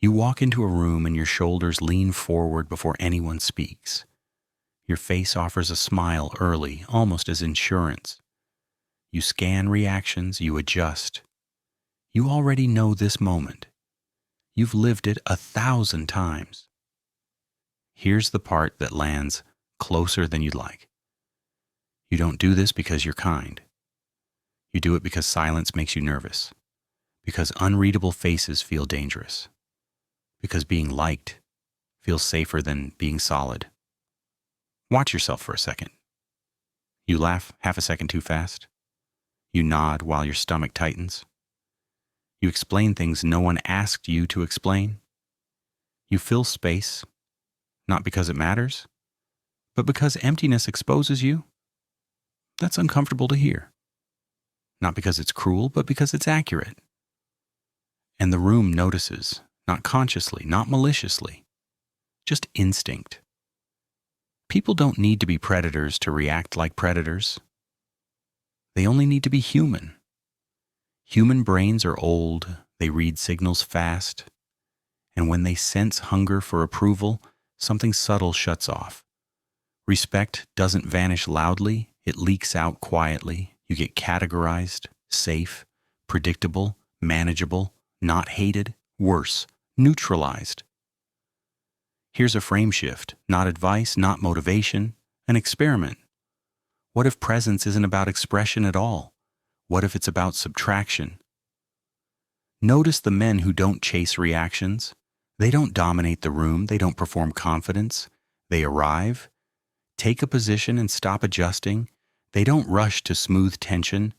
You walk into a room and your shoulders lean forward before anyone speaks. Your face offers a smile early, almost as insurance. You scan reactions, you adjust. You already know this moment. You've lived it 1,000 times. Here's the part that lands closer than you'd like. You don't do this because you're kind. You do it because silence makes you nervous, because unreadable faces feel dangerous, because being liked feels safer than being solid. Watch yourself for a second. You laugh half a second too fast. You nod while your stomach tightens. You explain things no one asked you to explain. You fill space, not because it matters, but because emptiness exposes you. That's uncomfortable to hear. Not because it's cruel, but because it's accurate. And the room notices, not consciously, not maliciously, just instinct. People don't need to be predators to react like predators. They only need to be human. Human brains are old, they read signals fast, and when they sense hunger for approval, something subtle shuts off. Respect doesn't vanish loudly, it leaks out quietly. You get categorized, safe, predictable, manageable, not hated, worse, neutralized. Here's a frame shift, not advice, not motivation, an experiment. What if presence isn't about expression at all? What if it's about subtraction? Notice the men who don't chase reactions. They don't dominate the room, they don't perform confidence. They arrive, take a position and stop adjusting. They don't rush to smooth tension.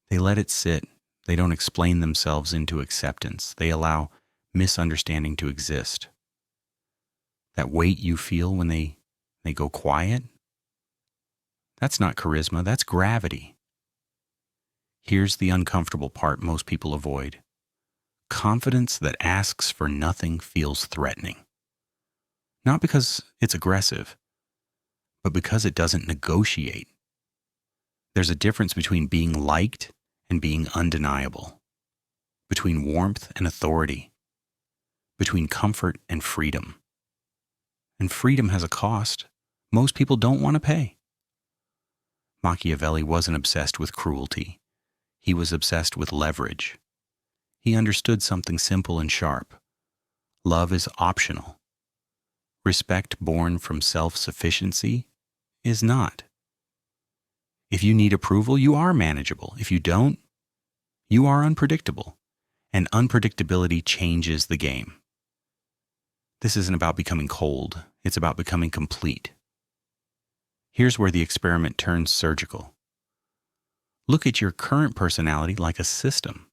They let it sit. They don't explain themselves into acceptance. They allow misunderstanding to exist. That weight you feel when they go quiet, that's not charisma, that's gravity. Here's the uncomfortable part most people avoid. Confidence that asks for nothing feels threatening. Not because it's aggressive, but because it doesn't negotiate. There's a difference between being liked and being undeniable, between warmth and authority, between comfort and freedom. And freedom has a cost most people don't want to pay. Machiavelli wasn't obsessed with cruelty. He was obsessed with leverage. He understood something simple and sharp. Love is optional. Respect born from self-sufficiency is not. If you need approval, you are manageable. If you don't, you are unpredictable. And unpredictability changes the game. This isn't about becoming cold. It's about becoming complete. Here's where the experiment turns surgical. Look at your current personality like a system.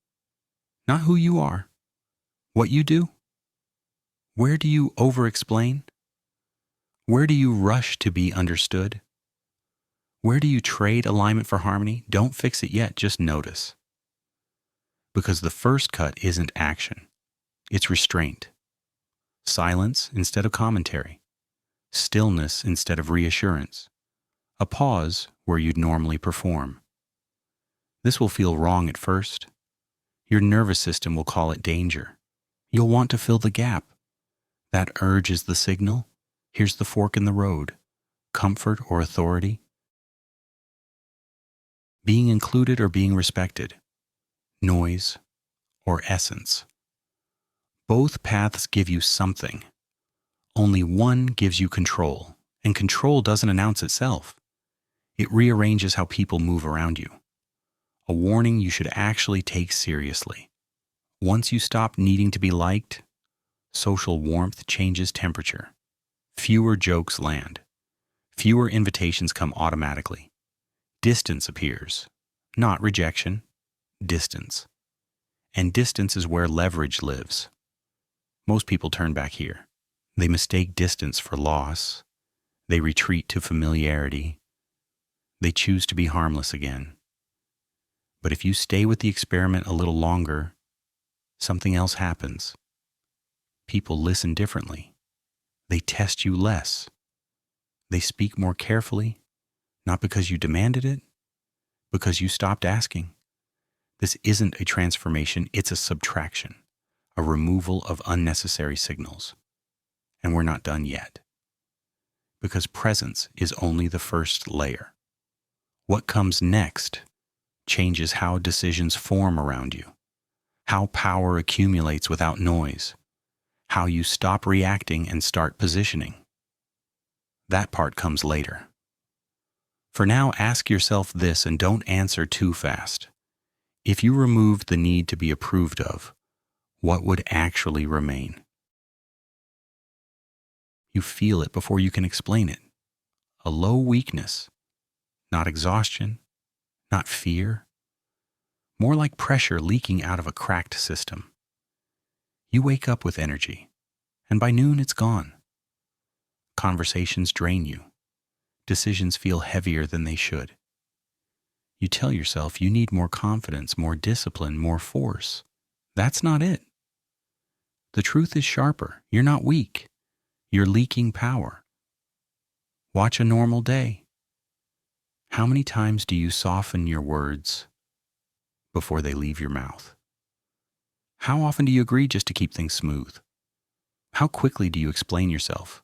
Not who you are. What you do. Where do you over-explain? Where do you rush to be understood? Where do you trade alignment for harmony? Don't fix it yet, just notice. Because the first cut isn't action. It's restraint. Silence instead of commentary. Stillness instead of reassurance. A pause where you'd normally perform. This will feel wrong at first. Your nervous system will call it danger. You'll want to fill the gap. That urge is the signal. Here's the fork in the road. Comfort or authority. Being included or being respected. Noise or essence. Both paths give you something. Only one gives you control, and control doesn't announce itself. It rearranges how people move around you. A warning you should actually take seriously. Once you stop needing to be liked, social warmth changes temperature. Fewer jokes land. Fewer invitations come automatically. Distance appears. Not rejection, distance. And distance is where leverage lives. Most people turn back here. They mistake distance for loss. They retreat to familiarity. They choose to be harmless again. But if you stay with the experiment a little longer, something else happens. People listen differently. They test you less. They speak more carefully, not because you demanded it, because you stopped asking. This isn't a transformation, it's a subtraction. a removal of unnecessary signals. And we're not done yet. Because presence is only the first layer. What comes next changes how decisions form around you, how power accumulates without noise, how you stop reacting and start positioning. That part comes later. For now, ask yourself this and don't answer too fast. If you removed the need to be approved of, what would actually remain? You feel it before you can explain it. A low weakness, not exhaustion, not fear, more like pressure leaking out of a cracked system. You wake up with energy, and by noon it's gone. Conversations drain you. Decisions feel heavier than they should. You tell yourself you need more confidence, more discipline, more force. That's not it. The truth is sharper. You're not weak. You're leaking power. Watch a normal day. How many times do you soften your words before they leave your mouth? How often do you agree just to keep things smooth? How quickly do you explain yourself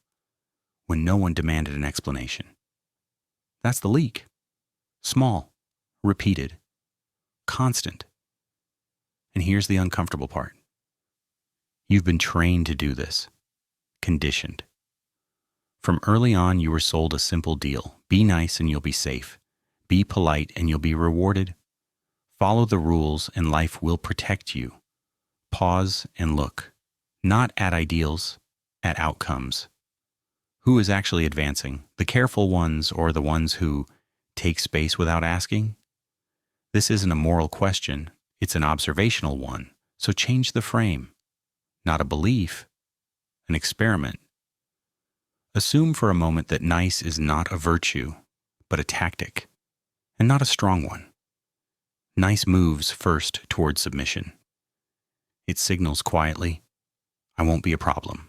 when no one demanded an explanation? That's the leak. Small, repeated, constant. And here's the uncomfortable part. You've been trained to do this, conditioned. From early on, you were sold a simple deal. Be nice and you'll be safe. Be polite and you'll be rewarded. Follow the rules and life will protect you. Pause and look, not at ideals, at outcomes. Who is actually advancing? The careful ones or the ones who take space without asking? This isn't a moral question, it's an observational one. So change the frame. Not a belief, an experiment. Assume for a moment that nice is not a virtue, but a tactic, and not a strong one. Nice moves first toward submission. It signals quietly, I won't be a problem.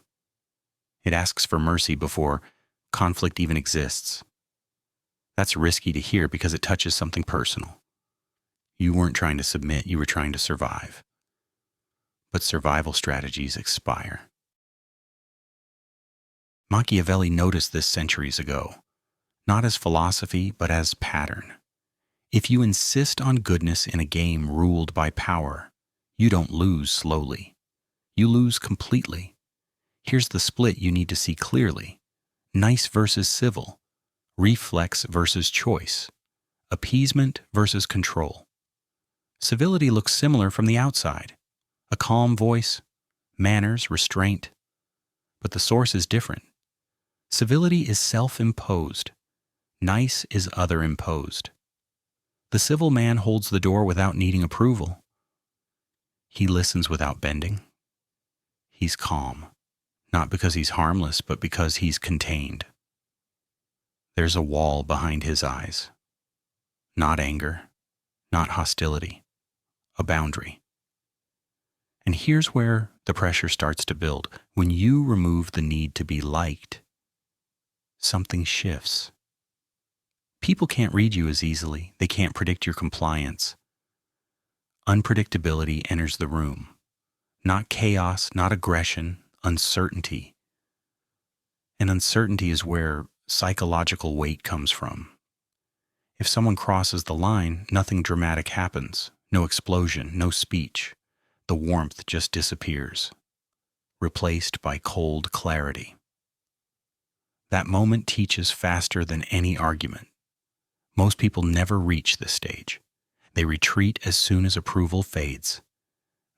It asks for mercy before conflict even exists. That's risky to hear because it touches something personal. You weren't trying to submit, you were trying to survive. But survival strategies expire. Machiavelli noticed this centuries ago, not as philosophy, but as pattern. If you insist on goodness in a game ruled by power, you don't lose slowly. You lose completely. Here's the split you need to see clearly. Nice versus civil. Reflex versus choice. Appeasement versus control. Civility looks similar from the outside. A calm voice, manners, restraint. But the source is different. Civility is self-imposed. Nice is other-imposed. The civil man holds the door without needing approval. He listens without bending. He's calm, not because he's harmless, but because he's contained. There's a wall behind his eyes. Not anger, not hostility, a boundary. And here's where the pressure starts to build. When you remove the need to be liked, something shifts. People can't read you as easily. They can't predict your compliance. Unpredictability enters the room. Not chaos, not aggression, uncertainty. And uncertainty is where psychological weight comes from. If someone crosses the line, nothing dramatic happens. No explosion, no speech. The warmth just disappears, replaced by cold clarity. That moment teaches faster than any argument. Most people never reach this stage. They retreat as soon as approval fades.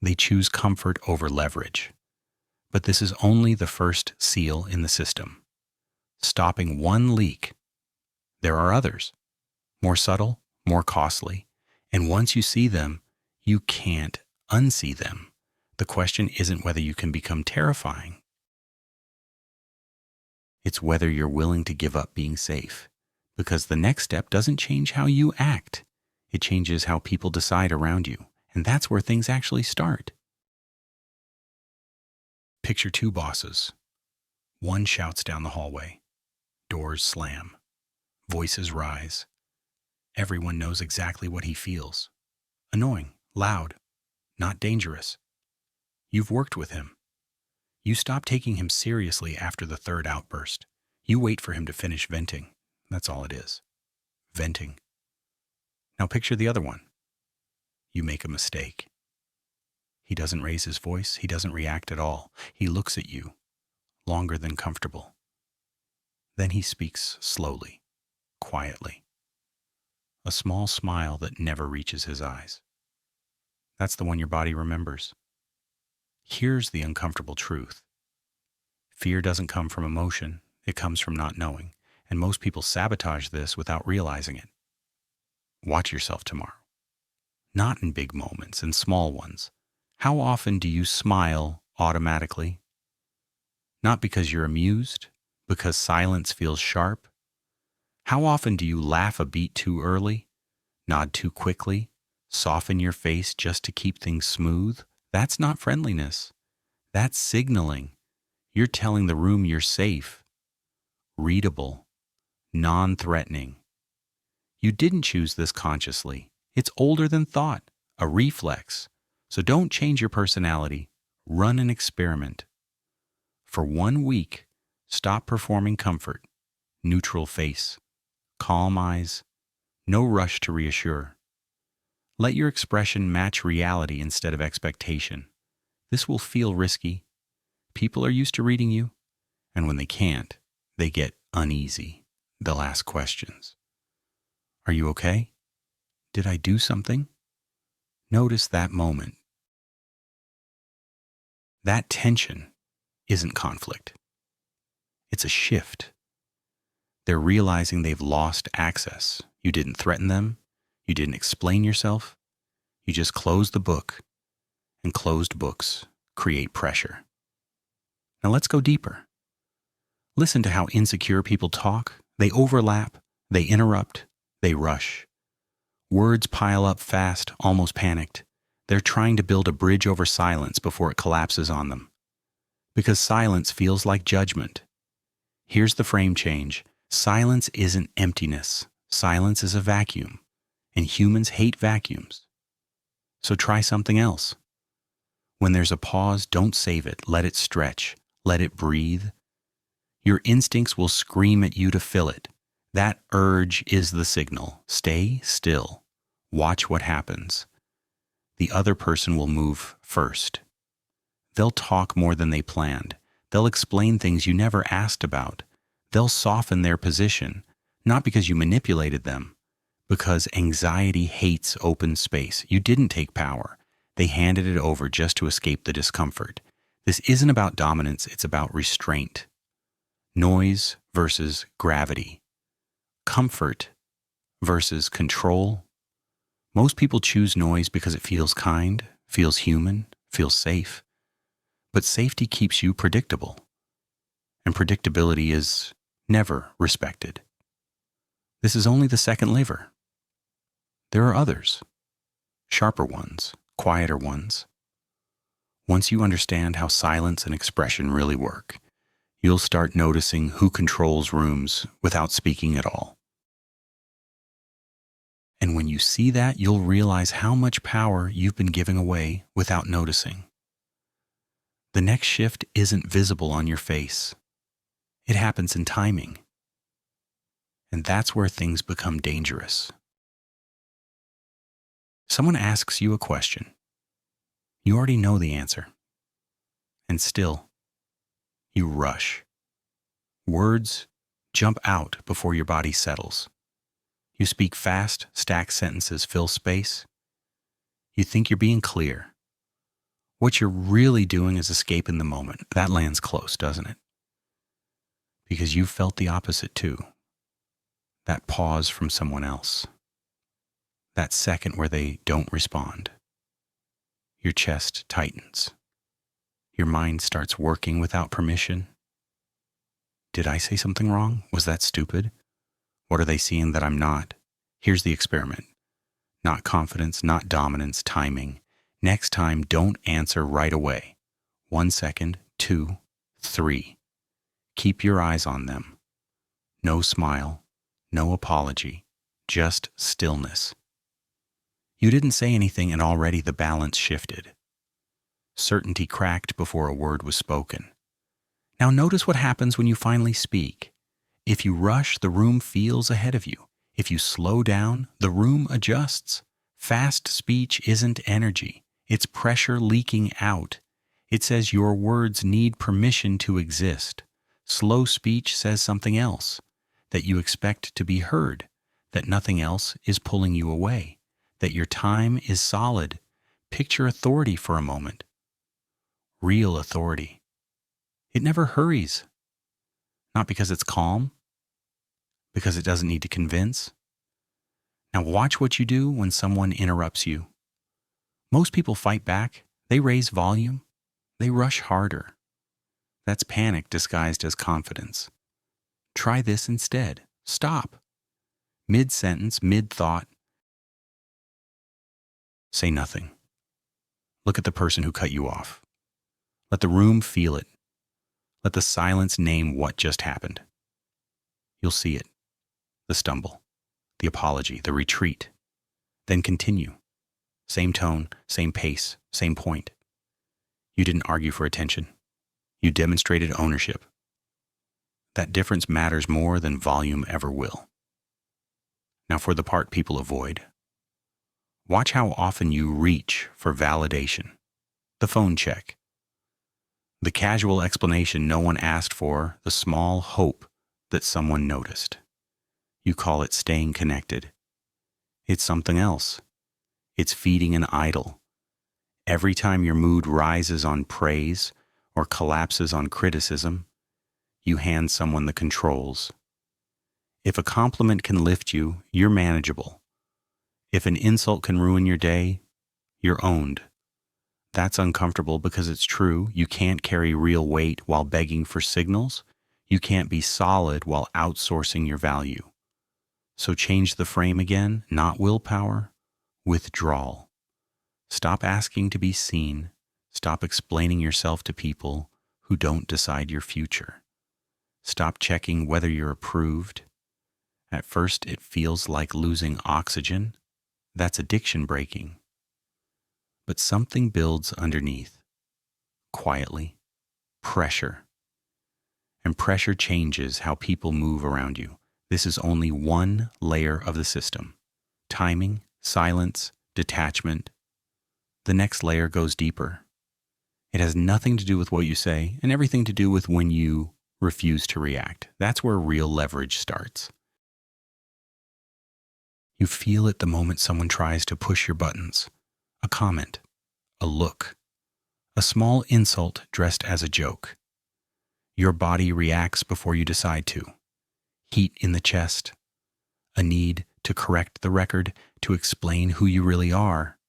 They choose comfort over leverage. But this is only the first seal in the system. Stopping one leak. There are others, more subtle, more costly, and once you see them, you can't unsee them. The question isn't whether you can become terrifying. It's whether you're willing to give up being safe, because the next step doesn't change how you act. It changes how people decide around you, and that's where things actually start. Picture two bosses. One shouts down the hallway. Doors slam. Voices rise. Everyone knows exactly what he feels. Annoying, loud, not dangerous. You've worked with him. You stop taking him seriously after the third outburst. You wait for him to finish venting. That's all it is. Venting. Now picture the other one. You make a mistake. He doesn't raise his voice. He doesn't react at all. He looks at you, longer than comfortable. Then he speaks slowly, quietly. A small smile that never reaches his eyes. That's the one your body remembers. Here's the uncomfortable truth. Fear doesn't come from emotion. It comes from not knowing. And most people sabotage this without realizing it. Watch yourself tomorrow. Not in big moments, in small ones. How often do you smile automatically? Not because you're amused, because silence feels sharp. How often do you laugh a beat too early, nod too quickly, soften your face just to keep things smooth? That's not friendliness. That's signaling. You're telling the room you're safe, readable, non-threatening. You didn't choose this consciously. It's older than thought, a reflex. So don't change your personality. Run an experiment. For 1 week, stop performing comfort, neutral face, calm eyes, no rush to reassure. Let your expression match reality instead of expectation. This will feel risky. People are used to reading you, and when they can't, they get uneasy. They'll ask questions. Are you okay? Did I do something? Notice that moment. That tension isn't conflict. It's a shift. They're realizing they've lost access. You didn't threaten them. You didn't explain yourself. You just closed the book, and closed books create pressure. Now let's go deeper. Listen to how insecure people talk. They overlap, they interrupt, they rush. Words pile up fast, almost panicked. They're trying to build a bridge over silence before it collapses on them. Because silence feels like judgment. Here's the frame change. Silence isn't emptiness. Silence is a vacuum. And humans hate vacuums. So try something else. When there's a pause, don't save it. Let it stretch. Let it breathe. Your instincts will scream at you to fill it. That urge is the signal. Stay still. Watch what happens. The other person will move first. They'll talk more than they planned. They'll explain things you never asked about. They'll soften their position, not because you manipulated them, because anxiety hates open space. You didn't take power. They handed it over just to escape the discomfort. This isn't about dominance, it's about restraint. Noise versus gravity. Comfort versus control. Most people choose noise because it feels kind, feels human, feels safe. But safety keeps you predictable. And predictability is never respected. This is only the second lever. There are others. Sharper ones, quieter ones. Once you understand how silence and expression really work, you'll start noticing who controls rooms without speaking at all. And when you see that, you'll realize how much power you've been giving away without noticing. The next shift isn't visible on your face. It happens in timing. And that's where things become dangerous. Someone asks you a question. You already know the answer. And still, you rush. Words jump out before your body settles. You speak fast, stack sentences, fill space. You think you're being clear. What you're really doing is escaping the moment. That lands close, doesn't it? Because you felt the opposite too. That pause from someone else. That second where they don't respond. Your chest tightens. Your mind starts working without permission. Did I say something wrong? Was that stupid? What are they seeing that I'm not? Here's the experiment. Not confidence, not dominance, timing. Next time, don't answer right away. 1 second, 2, 3. Keep your eyes on them. No smile, no apology, just stillness. You didn't say anything and already the balance shifted. Certainty cracked before a word was spoken. Now notice what happens when you finally speak. If you rush, the room feels ahead of you. If you slow down, the room adjusts. Fast speech isn't energy. It's pressure leaking out. It says your words need permission to exist. Slow speech says something else, that you expect to be heard, that nothing else is pulling you away, that your time is solid. Picture authority for a moment. Real authority. It never hurries. Not because it's calm, because it doesn't need to convince. Now watch what you do when someone interrupts you. Most people fight back. They raise volume. They rush harder. That's panic disguised as confidence. Try this instead. Stop. Mid-sentence, mid-thought. Say nothing. Look at the person who cut you off. Let the room feel it. Let the silence name what just happened. You'll see it. The stumble, the apology, the retreat. Then continue. Same tone, same pace, same point. You didn't argue for attention. You demonstrated ownership. That difference matters more than volume ever will. Now for the part people avoid. Watch how often you reach for validation. The phone check. The casual explanation no one asked for, the small hope that someone noticed. You call it staying connected. It's something else. It's feeding an idol. Every time your mood rises on praise or collapses on criticism, you hand someone the controls. If a compliment can lift you, you're manageable. If an insult can ruin your day, you're owned. That's uncomfortable because it's true. You can't carry real weight while begging for signals. You can't be solid while outsourcing your value. So change the frame again, not willpower, withdrawal. Stop asking to be seen. Stop explaining yourself to people who don't decide your future. Stop checking whether you're approved. At first, it feels like losing oxygen. That's addiction breaking. But something builds underneath, quietly, pressure. And pressure changes how people move around you. This is only one layer of the system. Timing, silence, detachment. The next layer goes deeper. It has nothing to do with what you say and everything to do with when you refuse to react. That's where real leverage starts. You feel it the moment someone tries to push your buttons. A comment, a look, a small insult dressed as a joke. Your body reacts before you decide to. Heat in the chest, a need to correct the record, to explain who you really are.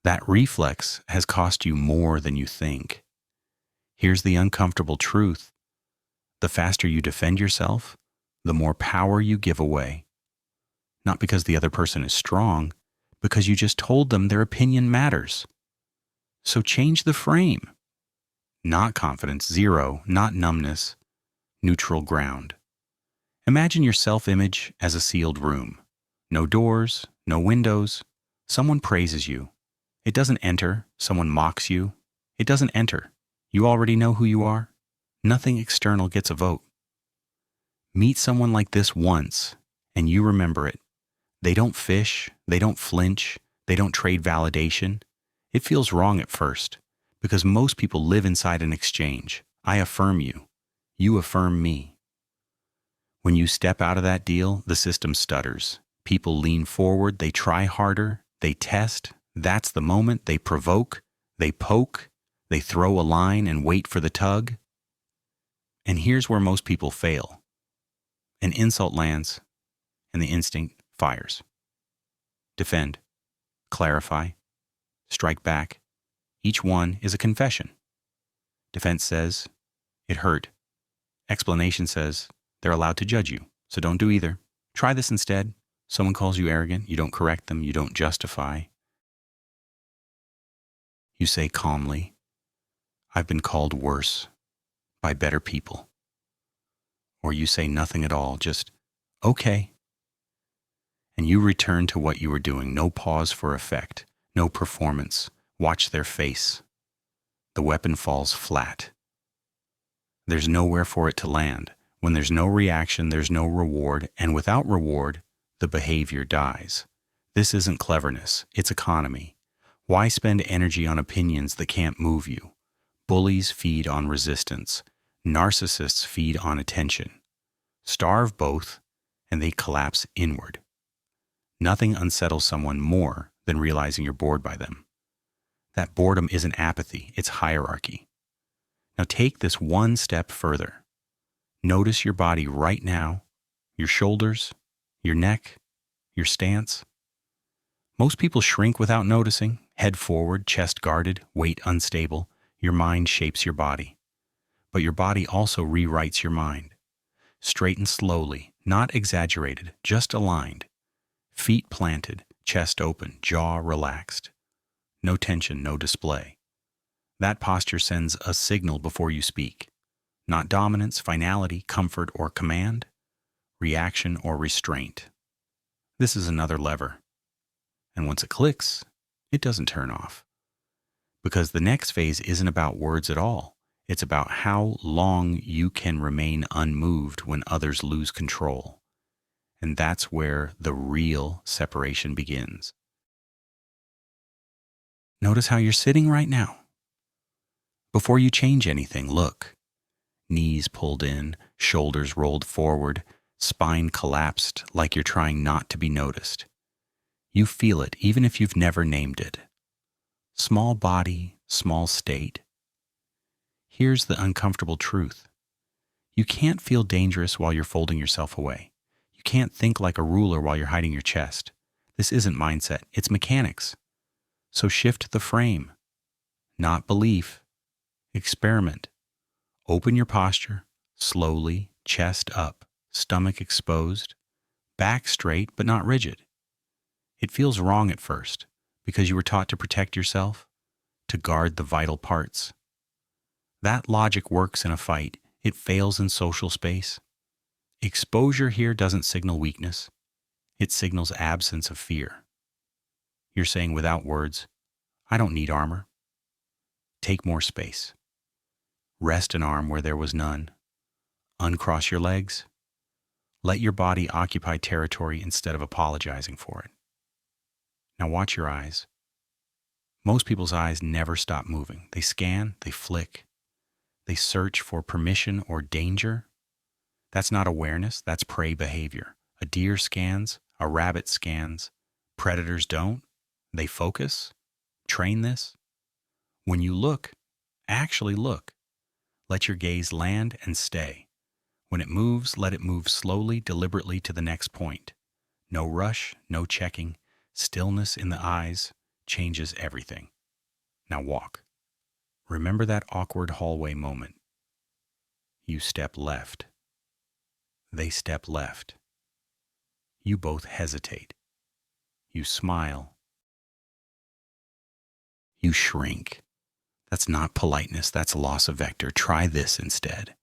That reflex has cost you more than you think. Here's the uncomfortable truth. The faster you defend yourself, the more power you give away. Not because the other person is strong, because you just told them their opinion matters. So change the frame. Not confidence, zero, not numbness, neutral ground. Imagine your self-image as a sealed room. No doors, no windows. Someone praises you. It doesn't enter. Someone mocks you. It doesn't enter. You already know who you are. Nothing external gets a vote. Meet someone like this once, and you remember it. They don't fish, they don't flinch, they don't trade validation. It feels wrong at first, because most people live inside an exchange. I affirm you. You affirm me. When you step out of that deal, the system stutters. People lean forward, they try harder, they test. That's the moment they provoke, they poke, they throw a line and wait for the tug. And here's where most people fail. An insult lands, and the instinct fires. Defend, clarify, strike back. Each one is a confession. Defense says, it hurt. Explanation says, they're allowed to judge you, so don't do either. Try this instead. Someone calls you arrogant, you don't correct them, you don't justify. You say calmly, I've been called worse by better people. Or you say nothing at all, just, okay. And you return to what you were doing, no pause for effect, no performance. Watch their face. the weapon falls flat. There's nowhere for it to land. When there's no reaction, there's no reward, and without reward, the behavior dies. This isn't cleverness, it's economy. Why spend energy on opinions that can't move you? Bullies feed on resistance. Narcissists feed on attention. Starve both, and they collapse inward. Nothing unsettles someone more than realizing you're bored by them. That boredom isn't apathy, it's hierarchy. Now take this one step further. Notice your body right now, your shoulders, your neck, your stance. Most people shrink without noticing, head forward, chest guarded, weight unstable. Your mind shapes your body. But your body also rewrites your mind. Straighten slowly, not exaggerated, just aligned. Feet planted, chest open, jaw relaxed. No tension, no display. That posture sends a signal before you speak. Not dominance, finality, comfort, or command. Reaction or restraint. This is another lever. And once it clicks, it doesn't turn off. Because the next phase isn't about words at all. It's about how long you can remain unmoved when others lose control. And that's where the real separation begins. Notice how you're sitting right now. Before you change anything, look. Knees pulled in, shoulders rolled forward, spine collapsed like you're trying not to be noticed. You feel it even if you've never named it. Small body, small state. Here's the uncomfortable truth. You can't feel dangerous while you're folding yourself away. You can't think like a ruler while you're hiding your chest. This isn't mindset, it's mechanics. So shift the frame. Not belief. Experiment. Open your posture, slowly, chest up, stomach exposed, back straight but not rigid. It feels wrong at first because you were taught to protect yourself, to guard the vital parts. That logic works in a fight. It fails in social space. Exposure here doesn't signal weakness. It signals absence of fear. You're saying without words, I don't need armor. Take more space. Rest an arm where there was none. Uncross your legs. Let your body occupy territory instead of apologizing for it. Now watch your eyes. Most people's eyes never stop moving. They scan, they flick. They search for permission or danger. That's not awareness, that's prey behavior. A deer scans, a rabbit scans. Predators don't. They focus. Train this. When you look, actually look. Let your gaze land and stay. When it moves, let it move slowly, deliberately to the next point. No rush, no checking. Stillness in the eyes changes everything. Now walk. Remember that awkward hallway moment. You step left. They step left. You both hesitate. You smile. You shrink. That's not politeness, that's loss of vector. Try this instead.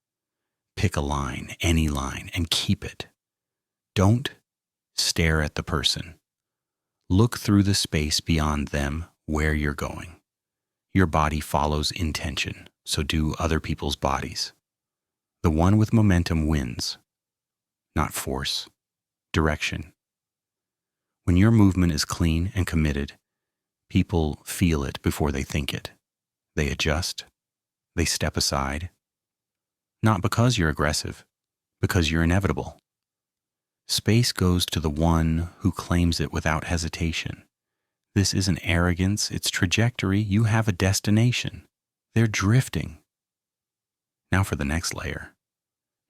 Pick a line, any line, and keep it. Don't stare at the person. Look through the space beyond them where you're going. Your body follows intention, so do other people's bodies. The one with momentum wins. Not force, direction. When your movement is clean and committed, people feel it before they think it. They adjust. They step aside. Not because you're aggressive, because you're inevitable. Space goes to the one who claims it without hesitation. This isn't arrogance, it's trajectory. You have a destination. They're drifting. Now for the next layer.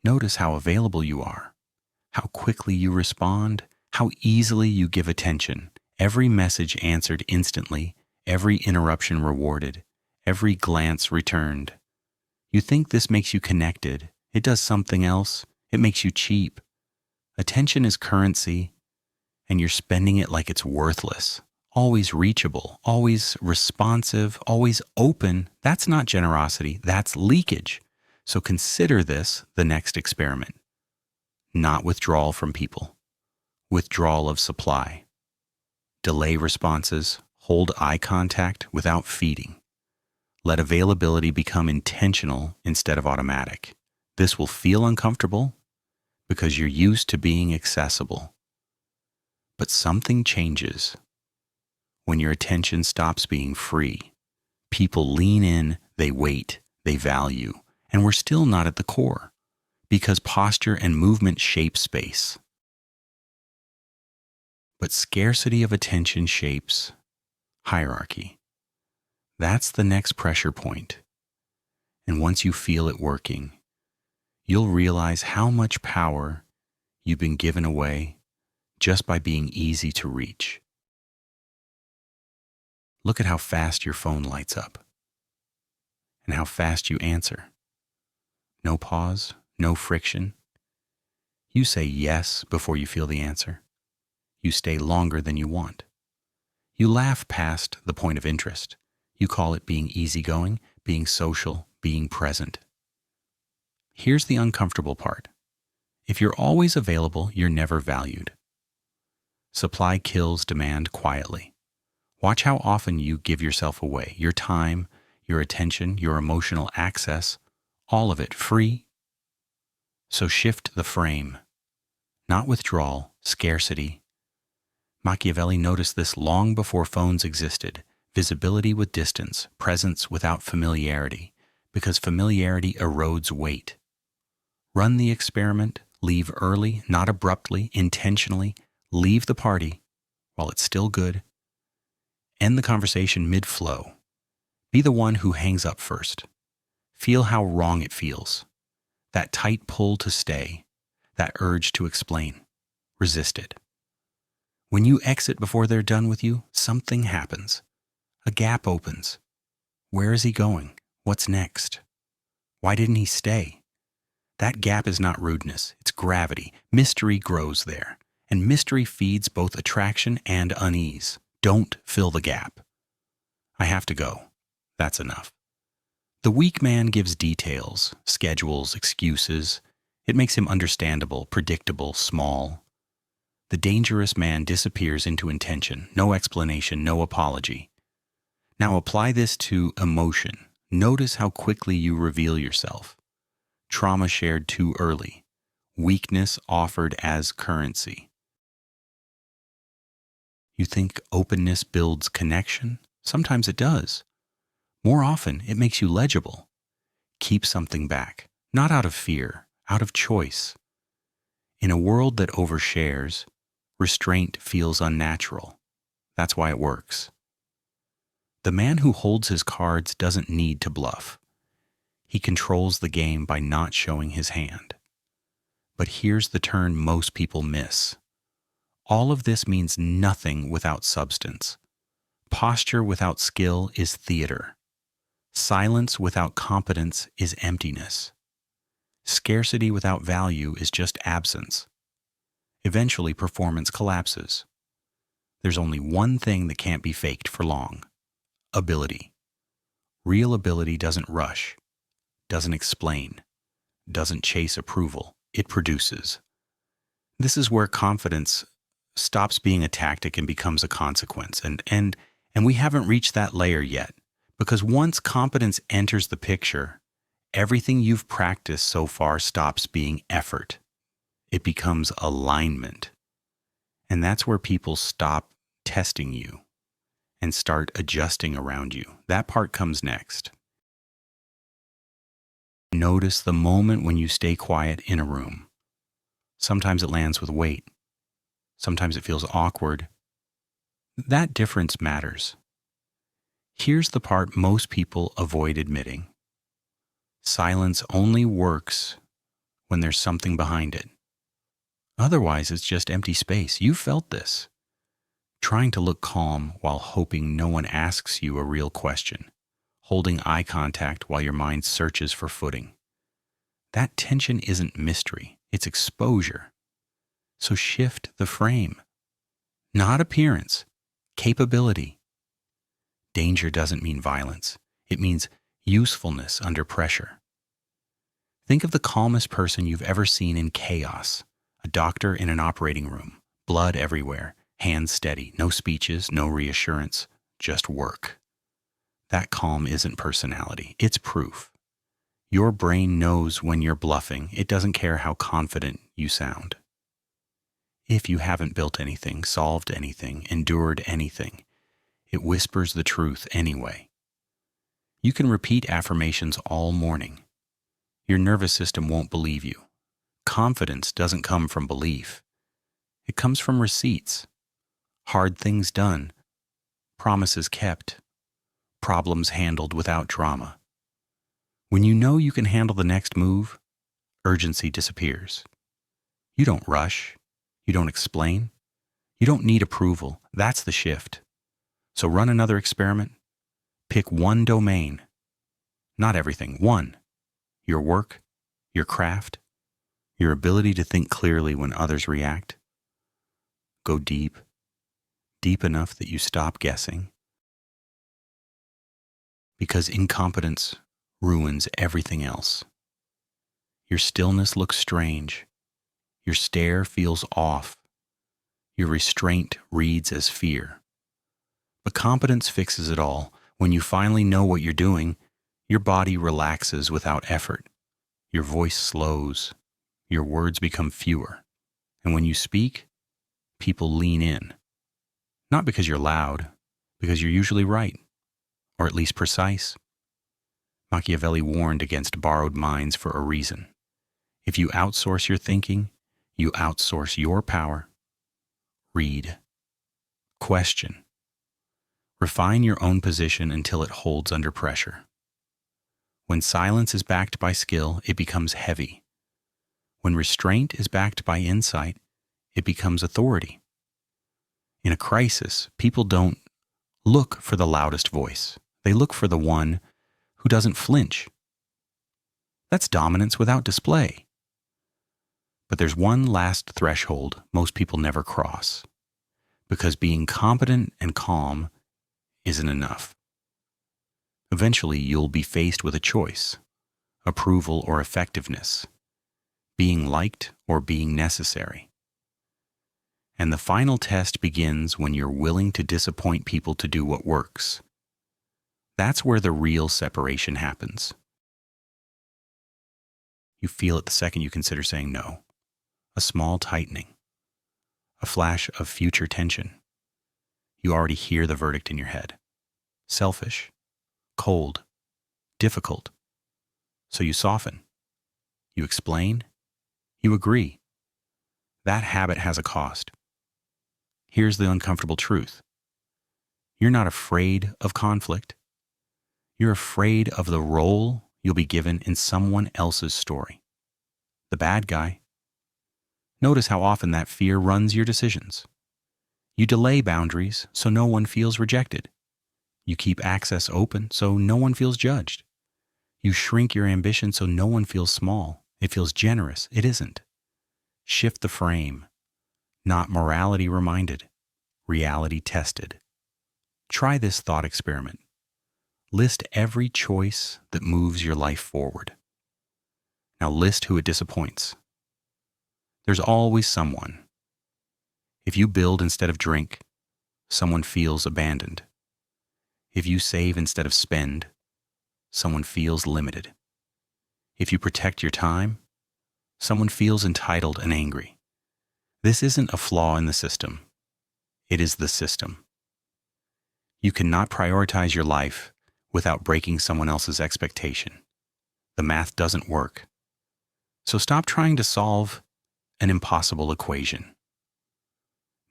Notice how available you are, how quickly you respond, how easily you give attention. Every message answered instantly, every interruption rewarded, every glance returned. You think this makes you connected. It does something else. It makes you cheap. Attention is currency, and you're spending it like it's worthless. Always reachable, always responsive, always open. That's not generosity, that's leakage. So consider this the next experiment. Not withdrawal from people, withdrawal of supply. Delay responses, hold eye contact without feeding. Let availability become intentional instead of automatic. This will feel uncomfortable because you're used to being accessible. But something changes when your attention stops being free. People lean in, they wait, they value, and we're still not at the core because posture and movement shape space. But scarcity of attention shapes hierarchy. That's the next pressure point. And once you feel it working, you'll realize how much power you've been given away just by being easy to reach. Look at how fast your phone lights up and how fast you answer. No pause, no friction. You say yes before you feel the answer. You stay longer than you want. You laugh past the point of interest. You call it being easygoing, being social, being present. Here's the uncomfortable part. If you're always available, you're never valued. Supply kills demand quietly. Watch how often you give yourself away, your time, your attention, your emotional access, all of it free. So shift the frame, not withdrawal, scarcity. Machiavelli noticed this long before phones existed. Visibility with distance, presence without familiarity, because familiarity erodes weight. Run the experiment, leave early, not abruptly, intentionally, leave the party while it's still good. End the conversation mid-flow. Be the one who hangs up first. Feel how wrong it feels. That tight pull to stay, that urge to explain. Resist it. When you exit before they're done with you, something happens. A gap opens. Where is he going? What's next? Why didn't he stay? That gap is not rudeness, it's gravity. Mystery grows there, and mystery feeds both attraction and unease. Don't fill the gap. I have to go. That's enough. The weak man gives details, schedules, excuses. It makes him understandable, predictable, small. The dangerous man disappears into intention, no explanation, no apology. Now apply this to emotion. Notice how quickly you reveal yourself. Trauma shared too early. Weakness offered as currency. You think openness builds connection? Sometimes it does. More often, it makes you legible. Keep something back, not out of fear, out of choice. In a world that overshares, restraint feels unnatural. That's why it works. The man who holds his cards doesn't need to bluff. He controls the game by not showing his hand. But here's the turn most people miss. All of this means nothing without substance. Posture without skill is theater. Silence without competence is emptiness. Scarcity without value is just absence. Eventually, performance collapses. There's only one thing that can't be faked for long: ability. Real ability doesn't rush, doesn't explain, doesn't chase approval. It produces. This is where confidence stops being a tactic and becomes a consequence. And we haven't reached that layer yet, because once competence enters the picture, everything you've practiced so far stops being effort. It becomes alignment. And that's where people stop testing you and start adjusting around you. That part comes next. Notice the moment when you stay quiet in a room. Sometimes it lands with weight. Sometimes it feels awkward. That difference matters. Here's the part most people avoid admitting. Silence only works when there's something behind it. Otherwise, it's just empty space. You felt this. Trying to look calm while hoping no one asks you a real question. Holding eye contact while your mind searches for footing. That tension isn't mystery, it's exposure. So shift the frame. Not appearance, capability. Danger doesn't mean violence. It means usefulness under pressure. Think of the calmest person you've ever seen in chaos. A doctor in an operating room, blood everywhere, hands steady, no speeches, no reassurance, just work. That calm isn't personality, it's proof. Your brain knows when you're bluffing. It doesn't care how confident you sound. If you haven't built anything, solved anything, endured anything, it whispers the truth anyway. You can repeat affirmations all morning. Your nervous system won't believe you. Confidence doesn't come from belief. It comes from receipts. Hard things done, promises kept, problems handled without drama. When you know you can handle the next move, urgency disappears. You don't rush. You don't explain. You don't need approval. That's the shift. So run another experiment. Pick one domain. Not everything. One. Your work, your craft, your ability to think clearly when others react. Go deep. Deep enough that you stop guessing. Because incompetence ruins everything else. Your stillness looks strange. Your stare feels off. Your restraint reads as fear. But competence fixes it all. When you finally know what you're doing, your body relaxes without effort. Your voice slows. Your words become fewer. And when you speak, people lean in. Not because you're loud, because you're usually right, or at least precise. Machiavelli warned against borrowed minds for a reason. If you outsource your thinking, you outsource your power. Read. Question. Refine your own position until it holds under pressure. When silence is backed by skill, it becomes heavy. When restraint is backed by insight, it becomes authority. In a crisis, people don't look for the loudest voice. They look for the one who doesn't flinch. That's dominance without display. But there's one last threshold most people never cross, because being competent and calm isn't enough. Eventually, you'll be faced with a choice: approval or effectiveness, being liked or being necessary. And the final test begins when you're willing to disappoint people to do what works. That's where the real separation happens. You feel it the second you consider saying no. A small tightening. A flash of future tension. You already hear the verdict in your head. Selfish. Cold. Difficult. So you soften. You explain. You agree. That habit has a cost. Here's the uncomfortable truth. You're not afraid of conflict. You're afraid of the role you'll be given in someone else's story. The bad guy. Notice how often that fear runs your decisions. You delay boundaries so no one feels rejected. You keep access open so no one feels judged. You shrink your ambition so no one feels small. It feels generous. It isn't. Shift the frame. Not morality reminded, reality tested. Try this thought experiment. List every choice that moves your life forward. Now list who it disappoints. There's always someone. If you build instead of drink, someone feels abandoned. If you save instead of spend, someone feels limited. If you protect your time, someone feels entitled and angry. This isn't a flaw in the system. It is the system. You cannot prioritize your life without breaking someone else's expectation. The math doesn't work. So stop trying to solve an impossible equation.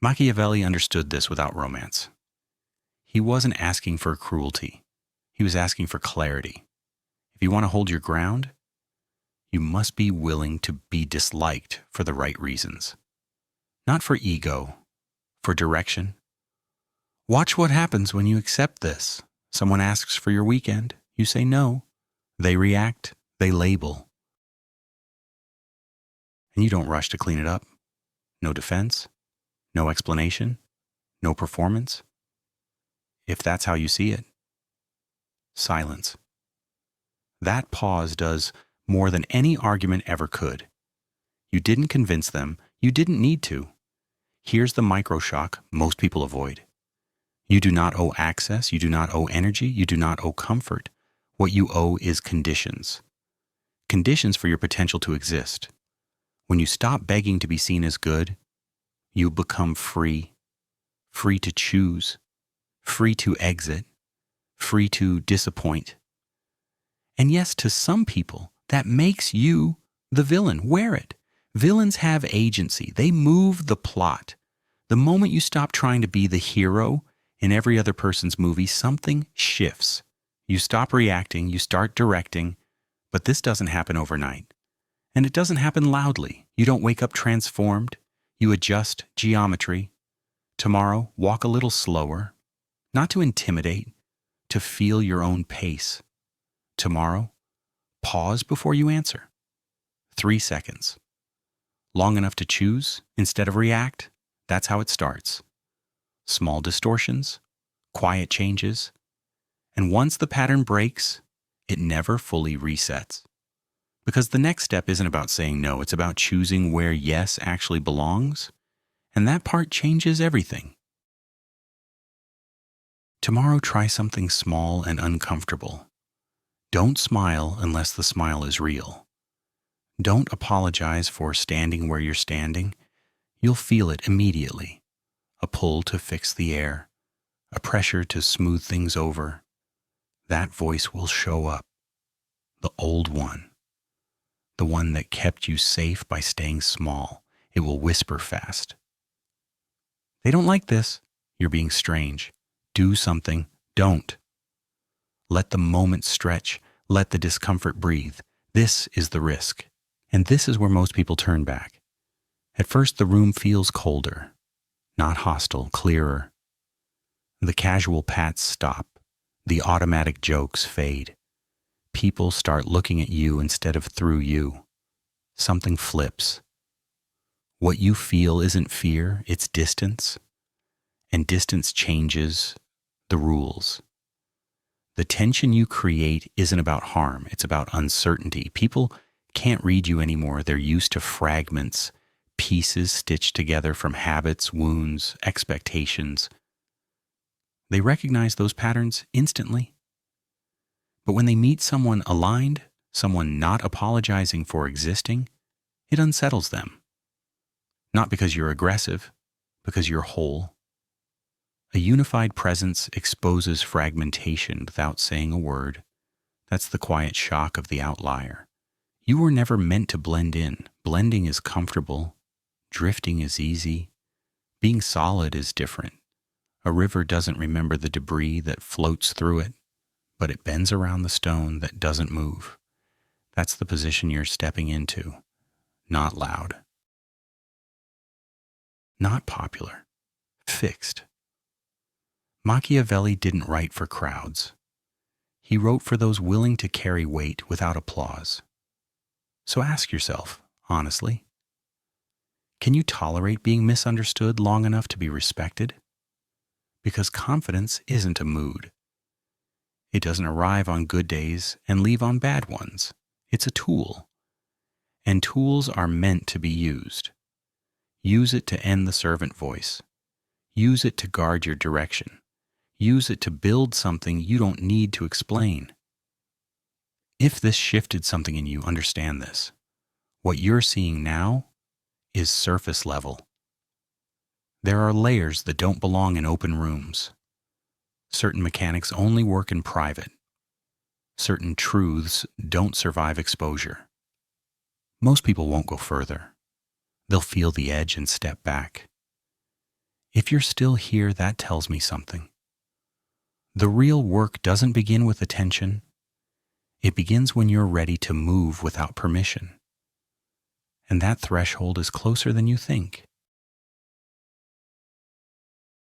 Machiavelli understood this without romance. He wasn't asking for cruelty. He was asking for clarity. If you want to hold your ground, you must be willing to be disliked for the right reasons. Not for ego, for direction. Watch what happens when you accept this. Someone asks for your weekend. You say no. They react. They label. And you don't rush to clean it up. No defense. No explanation. No performance. If that's how you see it. Silence. That pause does more than any argument ever could. You didn't convince them. You didn't need to. Here's the microshock most people avoid. You do not owe access. You do not owe energy. You do not owe comfort. What you owe is conditions. Conditions for your potential to exist. When you stop begging to be seen as good, you become free. Free to choose. Free to exit. Free to disappoint. And yes, to some people, that makes you the villain. Wear it. Villains have agency. They move the plot. The moment you stop trying to be the hero in every other person's movie, something shifts. You stop reacting, you start directing, but this doesn't happen overnight. And it doesn't happen loudly. You don't wake up transformed. You adjust geometry. Tomorrow, walk a little slower, not to intimidate, to feel your own pace. Tomorrow, pause before you answer. 3 seconds. Long enough to choose instead of react. That's how it starts. Small distortions, quiet changes, and once the pattern breaks, it never fully resets. Because the next step isn't about saying no, it's about choosing where yes actually belongs, and that part changes everything. Tomorrow, try something small and uncomfortable. Don't smile unless the smile is real. Don't apologize for standing where you're standing. You'll feel it immediately. A pull to fix the air, a pressure to smooth things over. That voice will show up. The old one. The one that kept you safe by staying small. It will whisper fast. They don't like this. You're being strange. Do something. Don't. Let the moment stretch. Let the discomfort breathe. This is the risk. And this is where most people turn back. At first, the room feels colder. Not hostile, clearer. The casual pats stop. The automatic jokes fade. People start looking at you instead of through you. Something flips. What you feel isn't fear, it's distance. And distance changes the rules. The tension you create isn't about harm, it's about uncertainty. People can't read you anymore. They're used to fragments, pieces stitched together from habits, wounds, expectations. They recognize those patterns instantly. But when they meet someone aligned, someone not apologizing for existing, it unsettles them. Not because you're aggressive, because you're whole. A unified presence exposes fragmentation without saying a word. That's the quiet shock of the outlier. You were never meant to blend in. Blending is comfortable. Drifting is easy. Being solid is different. A river doesn't remember the debris that floats through it, but it bends around the stone that doesn't move. That's the position you're stepping into. Not loud. Not popular. Fixed. Machiavelli didn't write for crowds. He wrote for those willing to carry weight without applause. So ask yourself, honestly, can you tolerate being misunderstood long enough to be respected? Because confidence isn't a mood. It doesn't arrive on good days and leave on bad ones. It's a tool. And tools are meant to be used. Use it to end the servant voice. Use it to guard your direction. Use it to build something you don't need to explain. If this shifted something in you, understand this. What you're seeing now is surface level. There are layers that don't belong in open rooms. Certain mechanics only work in private. Certain truths don't survive exposure. Most people won't go further. They'll feel the edge and step back. If you're still here, that tells me something. The real work doesn't begin with attention. It begins when you're ready to move without permission. And that threshold is closer than you think.